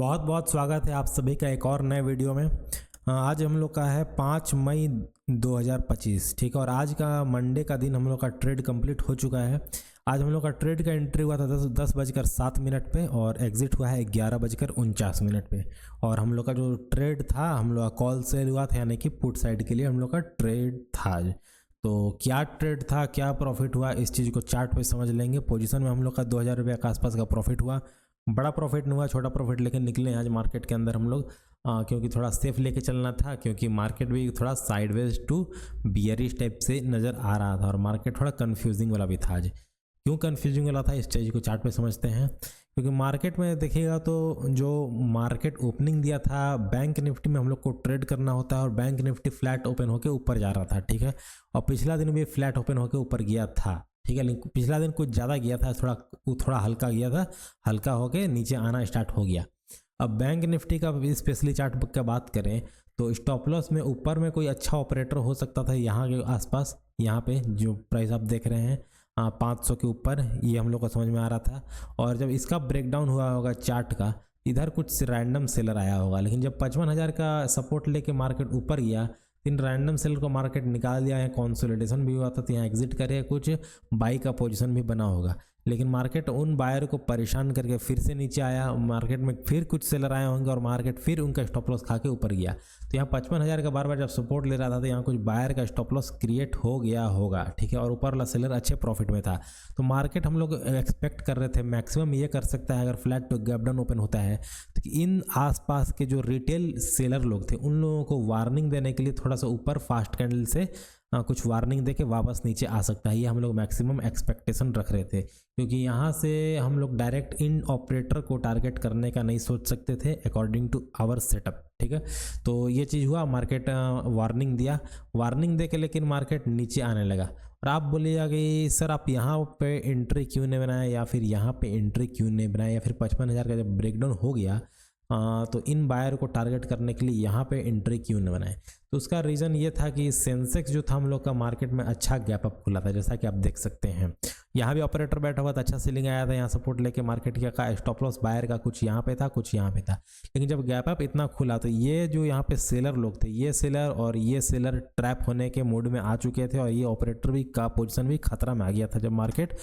बहुत बहुत स्वागत है आप सभी का एक और नए वीडियो में। आज हम लोग का है 5 मई 2025, ठीक है। और आज का मंडे का दिन हम लोग का ट्रेड कंप्लीट हो चुका है। आज हम लोग का ट्रेड का एंट्री हुआ था 10 बजकर 7 मिनट पे और एग्जिट हुआ है 11 बजकर 49 मिनट पे। और हम लोग का जो ट्रेड था हम लोग का कॉल सेल हुआ था, यानी कि पुट साइड के लिए हम लोग का ट्रेड था आज। तो क्या ट्रेड था, क्या प्रॉफिट हुआ, इस चीज़ को चार्ट पे समझ लेंगे। पोजीशन में हम लोग का 2000 रुपये के आसपास का प्रॉफिट हुआ। बड़ा प्रॉफिट नहीं हुआ, छोटा प्रॉफिट लेके निकले आज मार्केट के अंदर हम लोग, क्योंकि थोड़ा सेफ लेके चलना था, क्योंकि मार्केट भी थोड़ा साइडवेज टू बियरिश टाइप से नज़र आ रहा था और मार्केट थोड़ा कंफ्यूजिंग वाला भी था आज। क्यों कंफ्यूजिंग वाला था, इस चीज़ को चार्ट पे समझते हैं। क्योंकि मार्केट में देखिएगा तो जो मार्केट ओपनिंग दिया था, बैंक निफ्टी में हम लोग को ट्रेड करना होता है और बैंक निफ्टी फ्लैट ओपन होकर ऊपर जा रहा था, ठीक है। और पिछला दिन भी फ्लैट ओपन होकर ऊपर गया था, ठीक है। लेकिन पिछला दिन कुछ ज़्यादा गया था, थोड़ा हल्का गया था, हल्का होके नीचे आना स्टार्ट हो गया। अब बैंक निफ्टी का स्पेशली चार्ट का बात करें तो स्टॉप लॉस में ऊपर में कोई अच्छा ऑपरेटर हो सकता था यहाँ के आसपास। यहाँ पे जो प्राइस आप देख रहे हैं 500 के ऊपर, ये हम लोग को समझ में आ रहा था। और जब इसका ब्रेकडाउन हुआ होगा चार्ट का, इधर कुछ रैंडम सेलर आया होगा, लेकिन जब 55,000 का सपोर्ट लेके मार्केट ऊपर गया, इन रैंडम सेल को मार्केट निकाल दिया है। कंसोलिडेशन भी हुआ था तो यहाँ एग्जिट करे, कुछ बाई का पोजीशन भी बना होगा। लेकिन मार्केट उन बायर को परेशान करके फिर से नीचे आया, मार्केट में फिर कुछ सेलर आए होंगे और मार्केट फिर उनका स्टॉप लॉस खा के ऊपर गया। तो यहाँ 55,000 का बार बार जब सपोर्ट ले रहा था तो यहाँ कुछ बायर का स्टॉप लॉस क्रिएट हो गया होगा, ठीक है। और ऊपर वाला सेलर अच्छे प्रॉफिट में था। तो मार्केट हम लोग एक्सपेक्ट कर रहे थे मैक्सिमम ये कर सकता है, अगर flat to gap down open होता है तो इन आसपास के जो रिटेल सेलर लोग थे उन लोगों को वार्निंग देने के लिए थोड़ा सा ऊपर फास्ट कैंडल से कुछ वार्निंग दे के वापस नीचे आ सकता है। ये हम लोग मैक्सिमम एक्सपेक्टेशन रख रहे थे, क्योंकि यहाँ से हम लोग डायरेक्ट इन ऑपरेटर को टारगेट करने का नहीं सोच सकते थे अकॉर्डिंग टू आवर सेटअप, ठीक है। तो ये चीज़ हुआ, मार्केट वार्निंग दिया, वार्निंग दे के लेकिन मार्केट नीचे आने लगा। और आप बोलिएगा कि सर आप यहाँ पे एंट्री क्यों नहीं बनाया, या फिर यहाँ पे एंट्री क्यों नहीं बनाया, या फिर 55,000 का जब ब्रेकडाउन हो गया तो इन बायर को टारगेट करने के लिए यहाँ पे एंट्री क्यों न बनाए। तो उसका रीज़न ये था कि सेंसेक्स जो था हम लोग का मार्केट में अच्छा गैप अप खुला था, जैसा कि आप देख सकते हैं। यहाँ भी ऑपरेटर बैठा हुआ था, अच्छा सेलिंग आया था, यहाँ सपोर्ट लेके मार्केट का स्टॉप लॉस बायर का कुछ यहाँ पे था, कुछ यहाँ पे था। लेकिन जब गैप अप इतना खुला तो ये जो यहाँ पे सेलर लोग थे, ये सेलर और ये सेलर ट्रैप होने के मूड में आ चुके थे और ये ऑपरेटर भी का पोजिशन भी खतरा में आ गया था जब मार्केट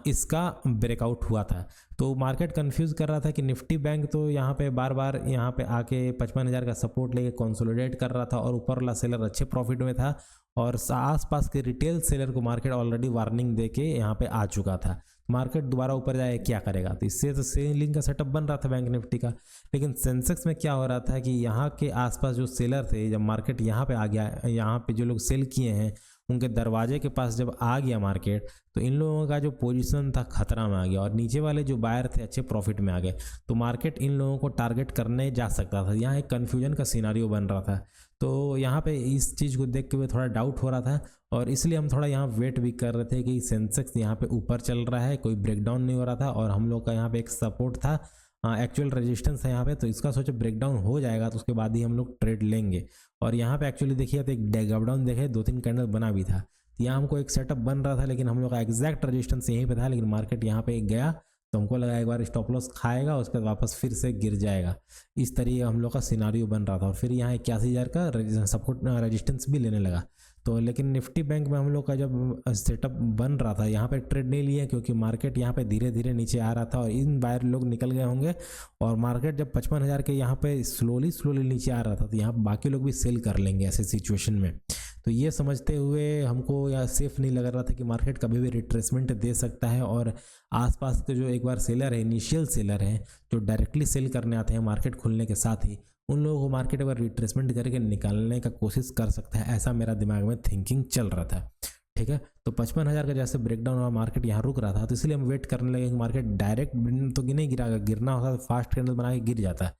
इसका ब्रेकआउट हुआ था। तो मार्केट कंफ्यूज कर रहा था कि निफ्टी बैंक तो यहाँ पे बार बार यहाँ पे आके 55,000 का सपोर्ट लेके कंसोलिडेट कर रहा था और ऊपर वाला सेलर अच्छे प्रॉफिट में था, और आसपास के रिटेल सेलर को मार्केट ऑलरेडी वार्निंग दे के यहाँ पे आ चुका था। मार्केट दोबारा ऊपर जाए क्या करेगा, तो इससे तो सेलिंग का सेटअप बन रहा था बैंक निफ्टी का। लेकिन सेंसेक्स में क्या हो रहा था कि यहाँ के आसपास जो सेलर थे, जब मार्केट यहाँ पे आ गया, यहाँ पे जो लोग सेल किए हैं उनके दरवाजे के पास जब आ गया मार्केट, तो इन लोगों का जो पोजीशन था खतरा में आ गया और नीचे वाले जो बायर थे अच्छे प्रॉफिट में आ गए। तो मार्केट इन लोगों को टारगेट करने जा सकता था। यहाँ एक कन्फ्यूजन का सिनारियो बन रहा था। तो यहाँ पे इस चीज़ को देख के हुए थोड़ा डाउट हो रहा था, और इसलिए हम थोड़ा यहाँ वेट भी कर रहे थे कि सेंसेक्स यहाँ पे ऊपर चल रहा है, कोई ब्रेकडाउन नहीं हो रहा था, और हम लोग का यहाँ पे एक सपोर्ट था, एक्चुअल रेजिस्टेंस है यहाँ पे। तो इसका सोचे ब्रेकडाउन हो जाएगा तो उसके बाद ही हम लोग ट्रेड लेंगे। और यहाँ पे एक्चुअली देखिए तो एक गैप डाउन देखे, 2-3 कैंडल बना भी था। तो यहाँ हमको एक सेटअप बन रहा था, लेकिन हम लोग का एग्जैक्ट रेजिस्टेंस यहीं पे था, लेकिन मार्केट यहाँ पे गया तो हमको लगा एक बार स्टॉप लॉस खाएगा, उसके बाद वापस फिर से गिर जाएगा। इस तरीके हम लोग का सिनारियो बन रहा था, और फिर यहाँ 81,000 का सपोर्ट रेजिस्टेंस भी लेने लगा। तो लेकिन निफ्टी बैंक में हम लोग का जब सेटअप बन रहा था, यहाँ पे ट्रेड नहीं लिए, क्योंकि मार्केट यहाँ पे धीरे धीरे नीचे आ रहा था और इन बायर लोग निकल गए होंगे। और मार्केट जब 55,000 के यहाँ पे स्लोली नीचे आ रहा था तो यहाँ बाकी लोग भी सेल कर लेंगे ऐसे सिचुएशन में। तो ये समझते हुए हमको या सेफ नहीं लग रहा था कि मार्केट कभी भी रिट्रेसमेंट दे सकता है, और आसपास के जो एक बार सेलर है, इनिशियल सेलर हैं जो डायरेक्टली सेल करने आते हैं मार्केट खुलने के साथ ही, उन लोगों को मार्केट एक बार रिट्रेसमेंट करके निकालने का कोशिश कर सकता है, ऐसा मेरा दिमाग में थिंकिंग चल रहा था, ठीक है। तो 55,000 का जैसे ब्रेकडाउन हुआ, मार्केट यहाँ रुक रहा था, तो इसलिए हम वेट करने लगे कि मार्केट डायरेक्ट तो नहीं गिरा, गिरना होता तो फास्ट कैंडल बना के गिर जाता,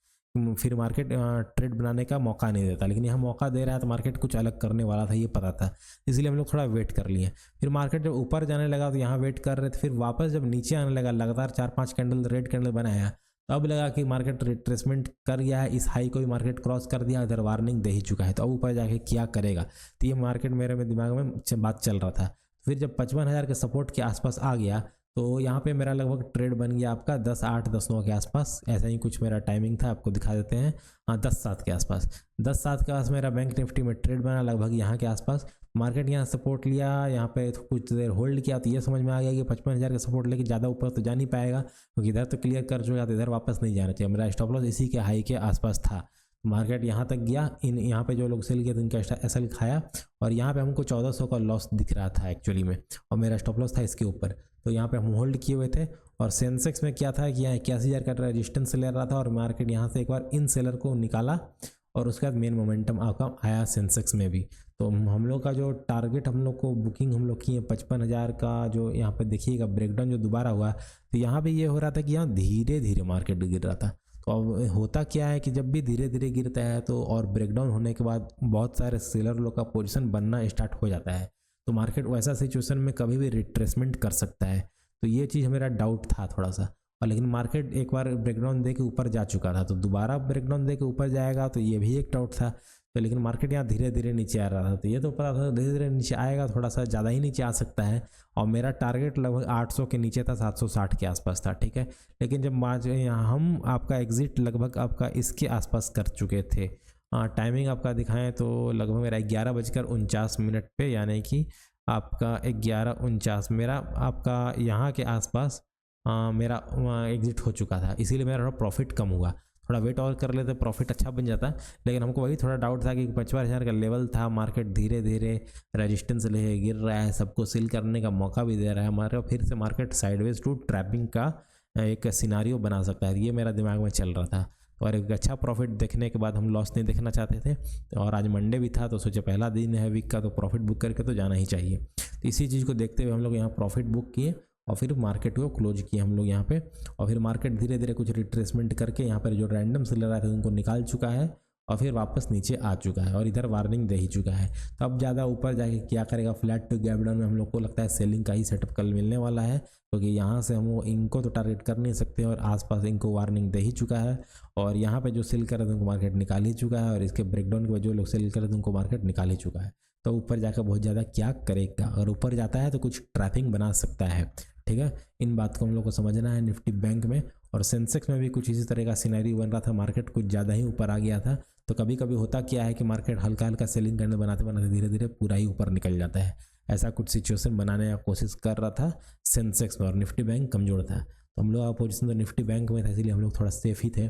फिर मार्केट ट्रेड बनाने का मौका नहीं देता। लेकिन यहाँ मौका दे रहा है तो मार्केट कुछ अलग करने वाला था, ये पता था, इसलिए हम लोग थोड़ा वेट कर लिए। फिर मार्केट जब ऊपर जाने लगा तो यहाँ वेट कर रहे थे, फिर वापस जब नीचे आने लगा, लगातार 4-5 कैंडल रेड कैंडल बनाया, तब लगा कि मार्केट रिट्रेसमेंट कर गया है, इस हाई को भी मार्केट क्रॉस कर दिया, इधर वार्निंग दे ही चुका है, तो अब ऊपर जाके क्या करेगा। तो ये मार्केट मेरे में दिमाग में बात चल रहा था। फिर जब 55,000 के सपोर्ट के आसपास आ गया तो यहाँ पे मेरा लगभग ट्रेड बन गया आपका 10:08 10:09 के आसपास, ऐसा ही कुछ मेरा टाइमिंग था, आपको दिखा देते हैं। हाँ 10:07 के आसपास, 10:07 के आसपास मेरा बैंक निफ्टी में ट्रेड बना लगभग यहाँ के आसपास। मार्केट यहाँ सपोर्ट लिया, यहाँ पे तो कुछ देर होल्ड किया, तो ये समझ में आ गया कि 55,000 का सपोर्ट लेके ज़्यादा ऊपर तो जा नहीं पाएगा, क्योंकि इधर तो क्लियर कर चुका, तो इधर वापस नहीं जाना चाहिए। मेरा स्टॉप लॉस इसी के हाई के आसपास था। मार्केट यहाँ तक गया, यहाँ पे जो लोग सेल किए थे उनका एसएल खाया, और यहाँ पे हमको 1400 का लॉस दिख रहा था एक्चुअली में, और मेरा स्टॉप लॉस था इसके ऊपर। तो यहाँ पे हम होल्ड किए हुए थे। और सेंसेक्स में क्या था कि यहाँ 81,000 का रेजिस्टेंस ले रहा था, और मार्केट यहाँ से एक बार इन सेलर को निकाला, और उसके बाद मेन मोमेंटम आपका आया सेंसेक्स में भी। तो हम लोग का जो टारगेट, हम लोग को बुकिंग हम लोग किए 55,000 का, जो यहाँ पे देखिएगा ब्रेकडाउन जो दोबारा हुआ, तो यहाँ पे ये हो रहा था कि यहाँ धीरे धीरे मार्केट गिर रहा था। तो अब होता क्या है कि जब भी धीरे धीरे गिरता है तो, और ब्रेकडाउन होने के बाद बहुत सारे सेलर लोग का पोजीशन बनना स्टार्ट हो जाता है, तो मार्केट वैसा सिचुएशन में कभी भी रिट्रेसमेंट कर सकता है। तो ये चीज़ मेरा डाउट था थोड़ा सा, और लेकिन मार्केट एक बार ब्रेकडाउन दे के ऊपर जा चुका था, तो दोबारा ब्रेकडाउन दे के ऊपर जाएगा, तो ये भी एक डाउट था। तो लेकिन मार्केट यहाँ धीरे धीरे नीचे आ रहा था, तो ये तो पता था धीरे धीरे नीचे आएगा, थोड़ा सा ज़्यादा ही नीचे आ सकता है। और मेरा टारगेट लगभग 800 के नीचे था, 760 के आसपास था, ठीक है। लेकिन जब हम आपका एग्जिट लगभग आपका इसके आसपास कर चुके थे। टाइमिंग आपका दिखाएं तो लगभग मेरा 11:49 पे, यानी कि आपका 11:49 मेरा आपका यहाँ के आसपास मेरा एग्जिट हो चुका था, इसीलिए मेरा थोड़ा प्रॉफिट कम हुआ। थोड़ा वेट और कर लेते प्रॉफिट अच्छा बन जाता, लेकिन हमको वही थोड़ा डाउट था कि 55,000 का लेवल था, मार्केट धीरे धीरे रेजिस्टेंस ले गिर रहा है, सबको सेल करने का मौका भी दे रहा है हमारे, फिर से मार्केट साइडवेज टू ट्रैपिंग का एक सिनारियो बना सकता है, ये मेरा दिमाग में चल रहा था। और एक अच्छा प्रॉफिट देखने के बाद हम लॉस नहीं देखना चाहते थे, और आज मंडे भी था, तो सोचे पहला दिन है वीक का, तो प्रॉफिट बुक करके तो जाना ही चाहिए। तो इसी चीज़ को देखते हुए हम लोग यहाँ प्रॉफिट बुक किए, और फिर मार्केट को क्लोज किए हम लोग यहाँ पे। और फिर मार्केट धीरे धीरे कुछ रिट्रेसमेंट करके यहाँ पर जो रैंडम सेलर आए थे उनको निकाल चुका है, और फिर वापस नीचे आ चुका है, और इधर वार्निंग दे ही चुका है। तो अब ज़्यादा ऊपर जाके क्या करेगा, फ्लैट टू गैप डाउन में हम लोग को लगता है सेलिंग का ही सेटअप कल मिलने वाला है, क्योंकि यहाँ से हम इनको तो टारगेट कर नहीं सकते, और आसपास इनको वार्निंग दे ही चुका है, और यहाँ पे जो सेल कर रहे थे उनको मार्केट निकाल ही चुका है, और इसके ब्रेकडाउन के बाद जो लोग सेल कर रहे थे उनको मार्केट निकाल ही चुका है। तो ऊपर जाकर बहुत ज़्यादा क्या करेगा, अगर ऊपर जाता है तो कुछ ट्रैपिंग बना सकता है, ठीक है। इन बात को हम लोग को समझना है। निफ्टी बैंक में और सेंसेक्स में भी कुछ इसी तरह का सिनेरियो बन रहा था, मार्केट कुछ ज़्यादा ही ऊपर आ गया था। तो कभी कभी होता क्या है कि मार्केट हल्का हल्का सेलिंग करने बनाते बनाते धीरे धीरे पूरा ही ऊपर निकल जाता है। ऐसा कुछ सिचुएशन बनाने का कोशिश कर रहा था सेंसेक्स में, और निफ्टी बैंक कमज़ोर था, तो हम लोग का पोजिशन तो निफ्टी बैंक में था, इसलिए हम लोग थोड़ा सेफ ही थे,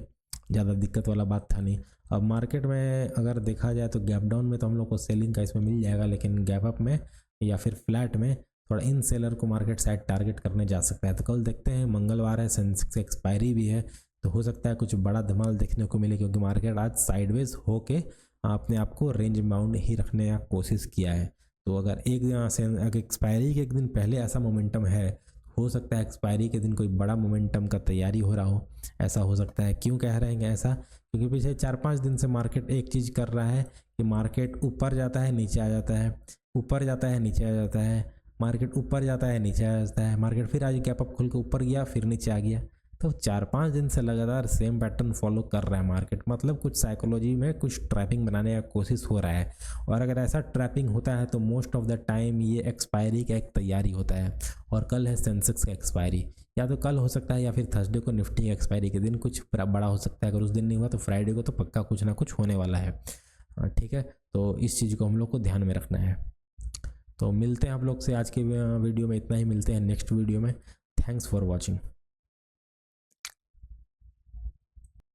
ज़्यादा दिक्कत वाला बात था नहीं। अब मार्केट में अगर देखा जाए तो गैप डाउन में तो हम लोग को सेलिंग का इसमें मिल जाएगा, लेकिन गैप अप में या फिर फ्लैट में थोड़ा इन सेलर को मार्केट साइड टारगेट करने जा सकता है। तो कल देखते हैं, मंगलवार है, सेंसेक्स एक्सपायरी भी है, तो हो सकता है कुछ बड़ा धमाल देखने को मिले, क्योंकि मार्केट आज साइडवेज होके अपने आप को रेंज बाउंड ही रखने का कोशिश किया है। तो अगर अगर एक्सपायरी के एक दिन पहले ऐसा मोमेंटम है, हो सकता है एक्सपायरी के दिन कोई बड़ा मोमेंटम का तैयारी हो रहा हो, ऐसा हो सकता है। क्यों कह रहे हैं ऐसा, क्योंकि पिछले 4-5 दिन से मार्केट एक चीज़ कर रहा है कि मार्केट ऊपर जाता है नीचे आ जाता है, ऊपर जाता है नीचे आ जाता है, मार्केट ऊपर जाता है नीचे आ जाता है, मार्केट फिर आज गैप अप खुल के ऊपर गया फिर नीचे आ गया। तो 4-5 दिन से लगातार सेम पैटर्न फॉलो कर रहा है मार्केट, मतलब कुछ साइकोलॉजी में कुछ ट्रैपिंग बनाने का कोशिश हो रहा है। और अगर ऐसा ट्रैपिंग होता है तो मोस्ट ऑफ द टाइम ये एक्सपायरी का एक तैयारी होता है। और कल है सेंसेक्स का एक्सपायरी, या तो कल हो सकता है या फिर थर्सडे को निफ्टी एक्सपायरी के दिन कुछ बड़ा हो सकता है। अगर उस दिन नहीं हुआ तो फ्राइडे को तो पक्का कुछ ना कुछ होने वाला है, ठीक है। तो इस चीज़ को हम लोग को ध्यान में रखना है। तो मिलते हैं आप लोग से आज के वीडियो में, इतना ही, मिलते हैं नेक्स्ट वीडियो में। Thanks for watching.